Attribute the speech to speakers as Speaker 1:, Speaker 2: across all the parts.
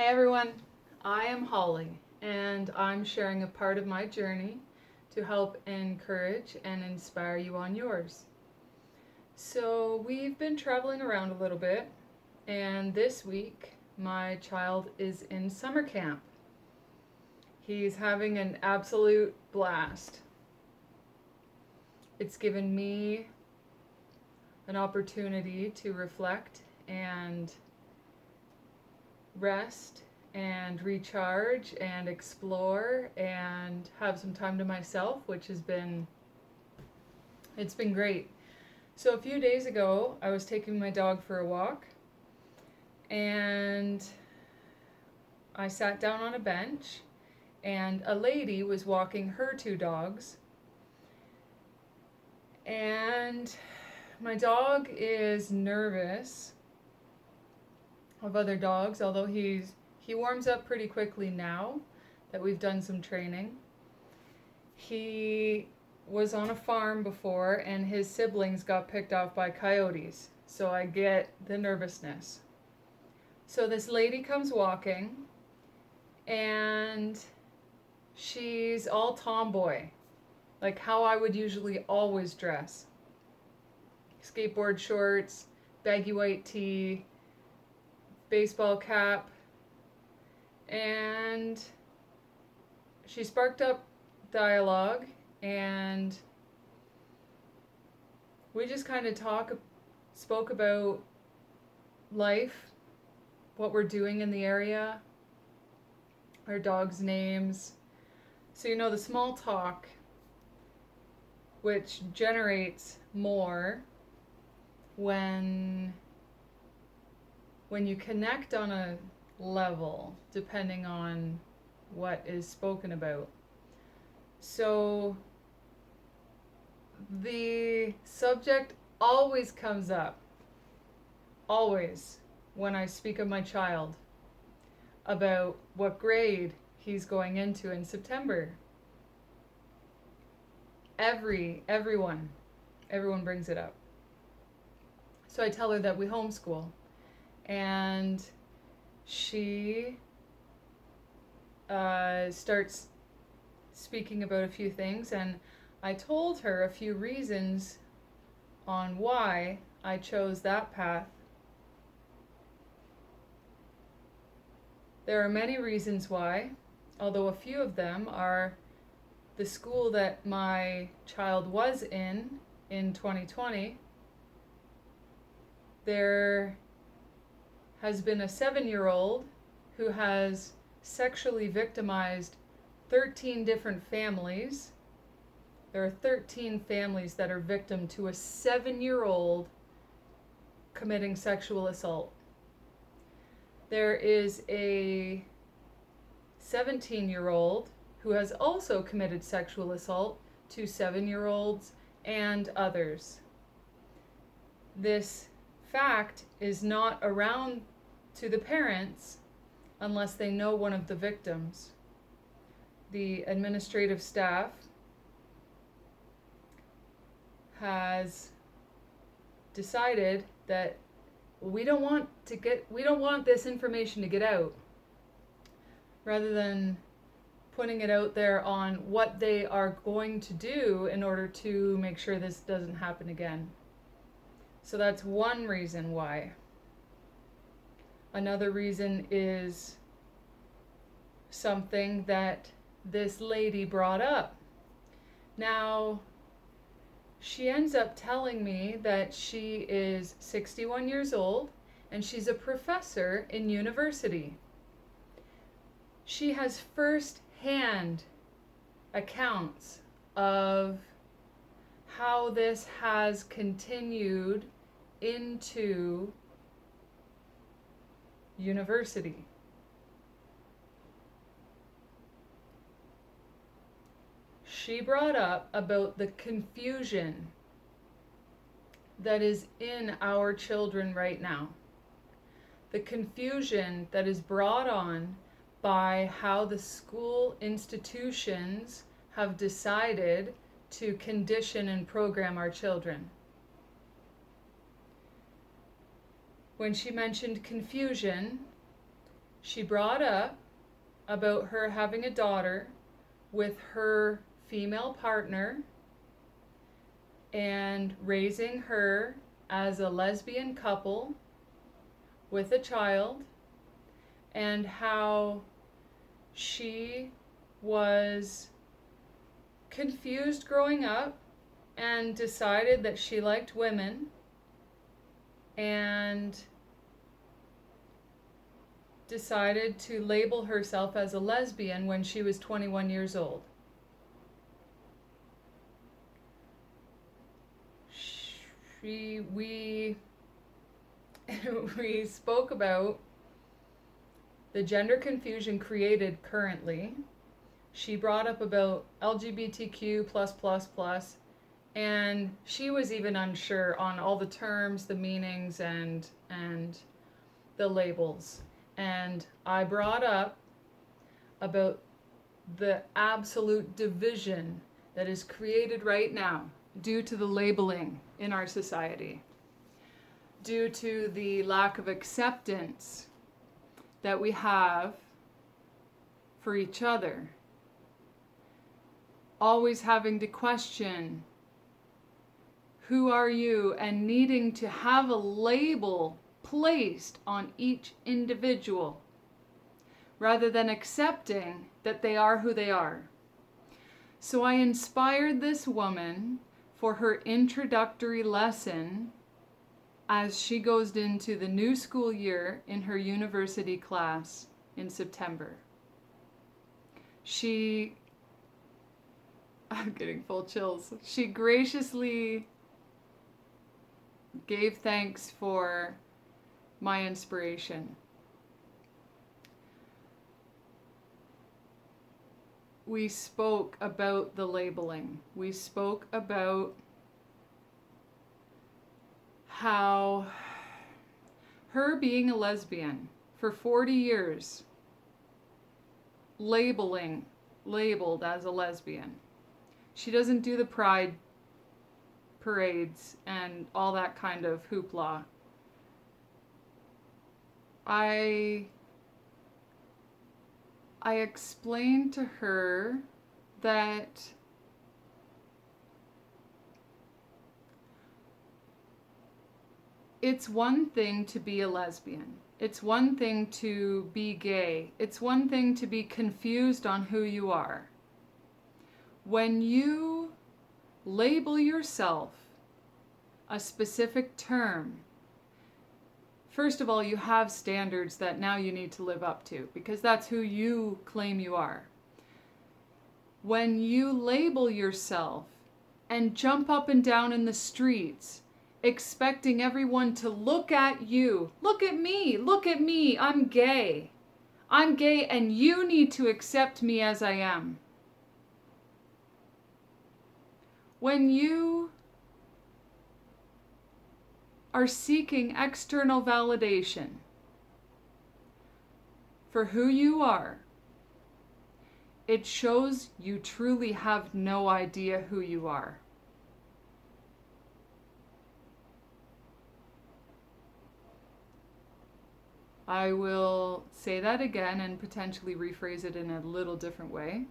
Speaker 1: Hey everyone, I am Holly, and I'm sharing a part of my journey to help encourage and inspire you on yours. So, we've been traveling around a little bit, and this week my child is in summer camp. He's having an absolute blast. It's given me an opportunity to reflect and rest and recharge and explore and have some time to myself, which has been it's been great. So a few days ago, I was taking my dog for a walk and I sat down on a bench and a lady was walking her two dogs, and my dog is nervous of other dogs, although he warms up pretty quickly now that we've done some training. He was on a farm before and his siblings got picked off by coyotes, so I get the nervousness. So this lady comes walking and she's all tomboy, like how I would usually always dress. Skateboard shorts, baggy white tee, baseball cap, and she sparked up dialogue, and we just kind of spoke about life, what we're doing in the area, our dogs' names. So the small talk, which generates more when you connect on a level, depending on what is spoken about. So the subject always comes up, always, when I speak of my child, about what grade he's going into in September. Everyone brings it up. So I tell her that we homeschool, and she starts speaking about a few things, and I told her a few reasons on why I chose that path. There are many reasons why, although a few of them are the school that my child was in 2020. There has been a 7-year-old who has sexually victimized 13 different families. There are 13 families that are victim to a 7-year-old committing sexual assault. There is a 17-year-old who has also committed sexual assault to 7-year-olds and others. This fact is not around to the parents unless they know one of the victims. The administrative staff has decided that we don't want this information to get out, rather than putting it out there on what they are going to do in order to make sure this doesn't happen again. So that's one reason why. Another reason is something that this lady brought up. Now, she ends up telling me that she is 61 years old and she's a professor in university. She has first-hand accounts of how this has continued into university. She brought up about the confusion that is in our children right now. The confusion that is brought on by how the school institutions have decided to condition and program our children. When she mentioned confusion, She brought up about her having a daughter with her female partner and raising her as a lesbian couple with a child, and how she was confused growing up and decided that she liked women and decided to label herself as a lesbian when she was 21 years old. We spoke about the gender confusion created currently. She brought up about LGBTQ+++, and she was even unsure on all the terms, the meanings, and the labels. And I brought up about the absolute division that is created right now due to the labeling in our society, due to the lack of acceptance that we have for each other, always having to question, who are you, and needing to have a label placed on each individual rather than accepting that they are who they are. So I inspired this woman for her introductory lesson as she goes into the new school year in her university class in September. I'm getting full chills. She graciously gave thanks for my inspiration. We spoke about the labeling. We spoke about how her being a lesbian for 40 years, labeled as a lesbian. She doesn't do the pride parades and all that kind of hoopla. I explained to her that it's one thing to be a lesbian. It's one thing to be gay. It's one thing to be confused on who you are. When you label yourself a specific term, first of all, you have standards that now you need to live up to because that's who you claim you are. When you label yourself and jump up and down in the streets expecting everyone to look at you, look at me, I'm gay. I'm gay and you need to accept me as I am. When you are seeking external validation for who you are, it shows you truly have no idea who you are. I will say that again and potentially rephrase it in a little different way.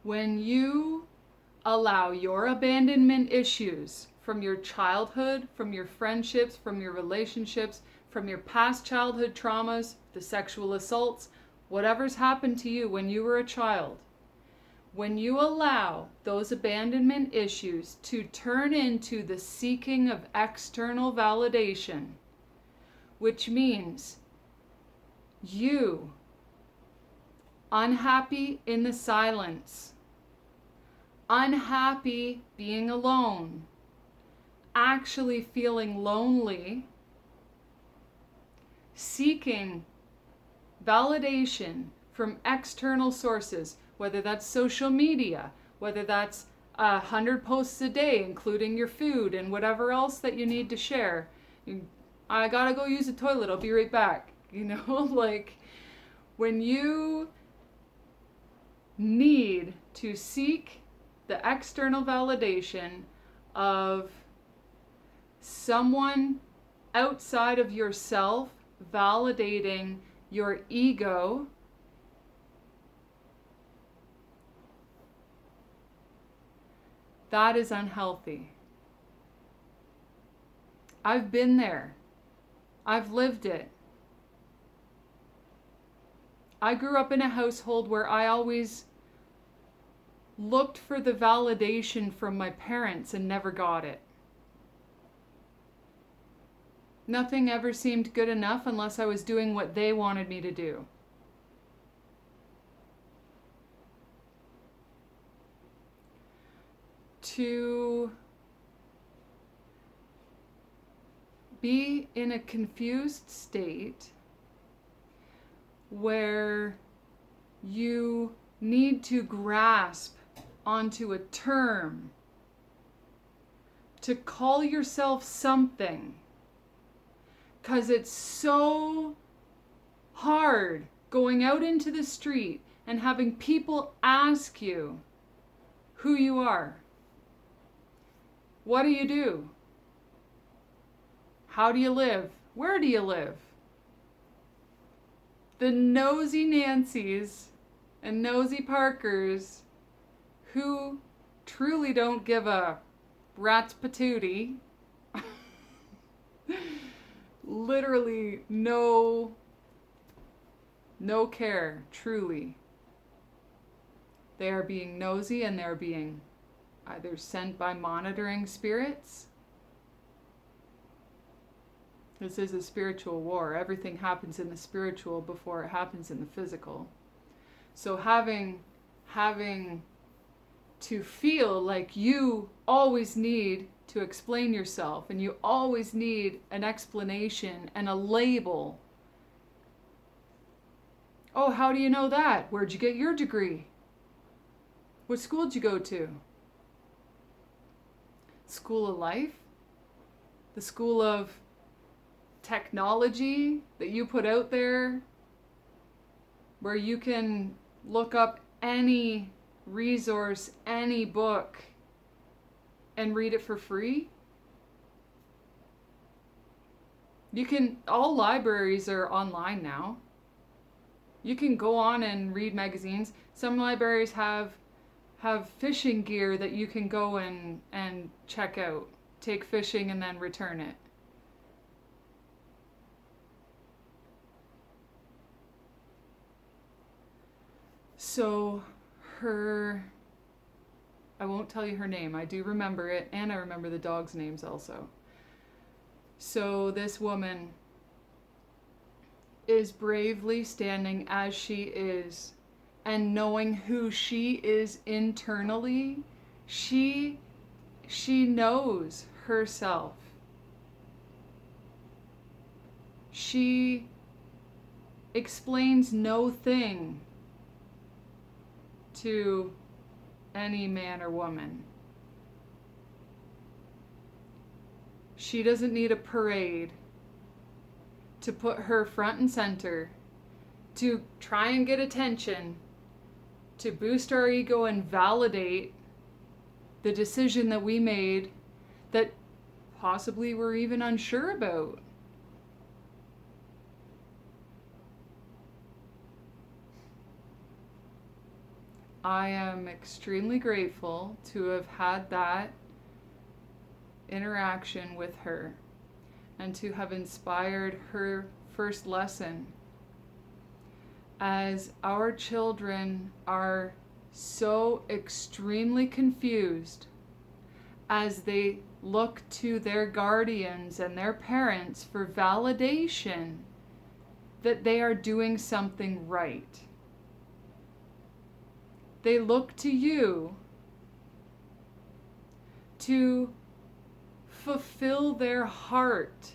Speaker 1: When you allow your abandonment issues from your childhood, from your friendships, from your relationships, from your past childhood traumas, the sexual assaults, whatever's happened to you when you were a child, when you allow those abandonment issues to turn into the seeking of external validation, which means you, unhappy in the silence, unhappy being alone, actually feeling lonely, seeking validation from external sources, whether that's social media, whether that's 100 posts a day, including your food and whatever else that you need to share. I gotta go use the toilet, I'll be right back. Like when you need to seek the external validation of someone outside of yourself validating your ego, that is unhealthy. I've been there. I've lived it. I grew up in a household where I always looked for the validation from my parents and never got it. Nothing ever seemed good enough unless I was doing what they wanted me to do. To be in a confused state where you need to grasp onto a term to call yourself something, because it's so hard going out into the street and having people ask you who you are. What do you do? How do you live? Where do you live? The nosy Nancys and nosy Parkers who truly don't give a rat's patootie. Literally no care, truly. They are being nosy and they're being either sent by monitoring spirits. This is a spiritual war. Everything happens in the spiritual before it happens in the physical. So having to feel like you always need to explain yourself and you always need an explanation and a label. Oh, how do you know that? Where'd you get your degree? What school did you go to? School of life? The school of technology that you put out there where you can look up any resource, any book, and read it for free? You can, all libraries are online now. You can go on and read magazines. Some libraries have fishing gear that you can go and check out. Take fishing and then return it. So I won't tell you her name. I do remember it, and I remember the dogs' names also. So this woman is bravely standing as she is, and knowing who she is internally, she knows herself. She explains no thing to any man or woman. She doesn't need a parade to put her front and center, to try and get attention, to boost our ego and validate the decision that we made that possibly we're even unsure about. I am extremely grateful to have had that interaction with her and to have inspired her first lesson. As our children are so extremely confused as they look to their guardians and their parents for validation that they are doing something right. They look to you to fulfill their heart.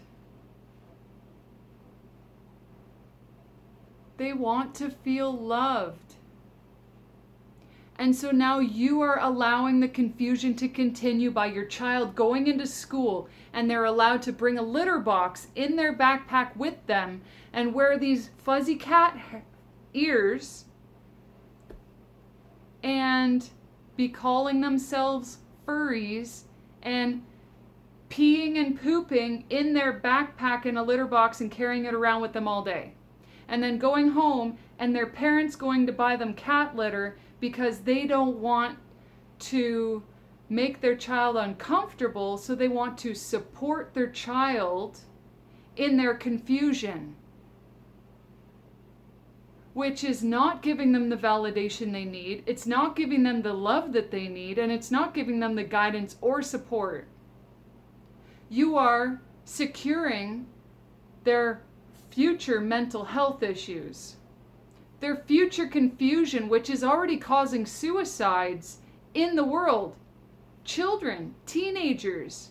Speaker 1: They want to feel loved. And so now you are allowing the confusion to continue by your child going into school, and they're allowed to bring a litter box in their backpack with them and wear these fuzzy cat ears and be calling themselves furries and peeing and pooping in their backpack in a litter box and carrying it around with them all day. and then going home and their parents going to buy them cat litter because they don't want to make their child uncomfortable, so they want to support their child in their confusion, which is not giving them the validation they need, it's not giving them the love that they need, and it's not giving them the guidance or support. You are securing their future mental health issues, their future confusion, which is already causing suicides in the world. Children, teenagers,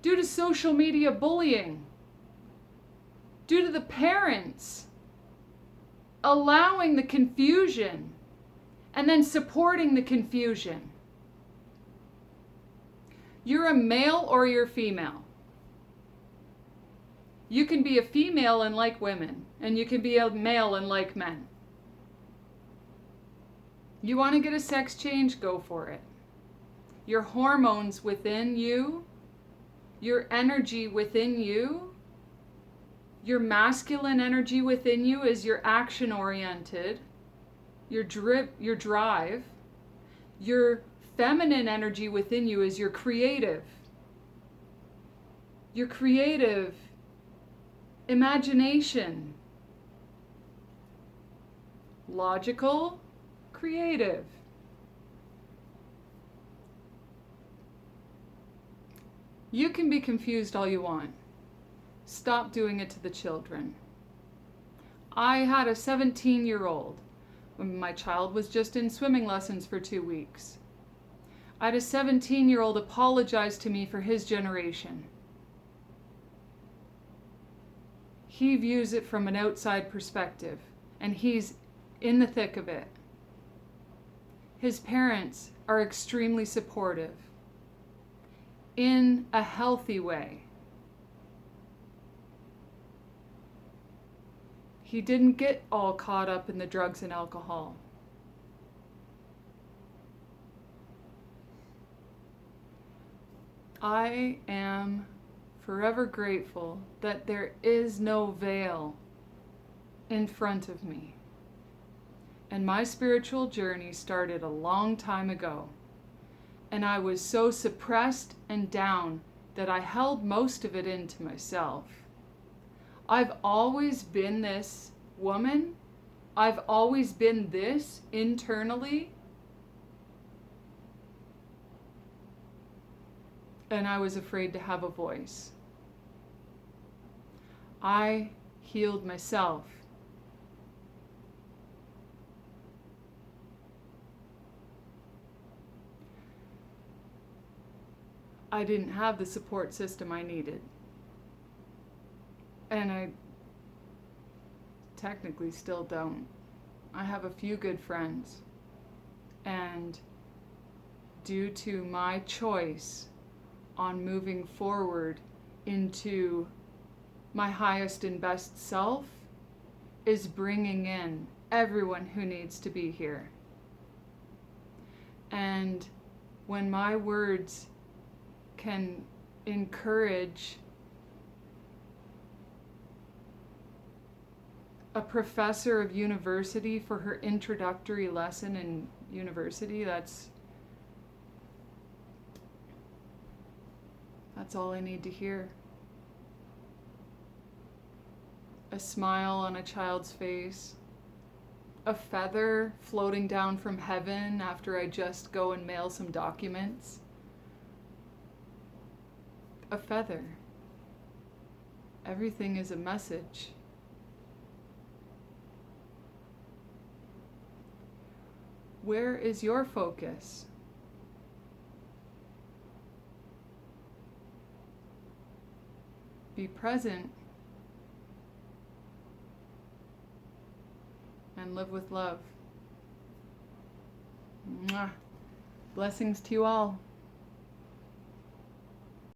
Speaker 1: due to social media bullying, due to the parents allowing the confusion and then supporting the confusion. You're a male or you're female. You can be a female and like women, and you can be a male and like men. You want to get a sex change? Go for it. Your hormones within you, your energy within you, your masculine energy within you is your action oriented, your drive. Your feminine energy within you is your creative. Your creative imagination. Logical, creative. You can be confused all you want. Stop doing it to the children. I had a 17-year-old when my child was just in swimming lessons for 2 weeks. I had a 17-year-old apologize to me for his generation. He views it from an outside perspective, and he's in the thick of it. His parents are extremely supportive in a healthy way. He didn't get all caught up in the drugs and alcohol. I am forever grateful that there is no veil in front of me. And my spiritual journey started a long time ago. And I was so suppressed and down that I held most of it into myself. I've always been this woman. I've always been this internally. And I was afraid to have a voice. I healed myself. I didn't have the support system I needed. And I technically still don't. I have a few good friends. And due to my choice on moving forward into my highest and best self is bringing in everyone who needs to be here. And when my words can encourage a professor of university for her introductory lesson in university, that's all I need to hear. A smile on a child's face, a feather floating down from heaven after I just go and mail some documents. A feather. Everything is a message. Where is your focus? Be present and live with love. Mwah. Blessings to you all.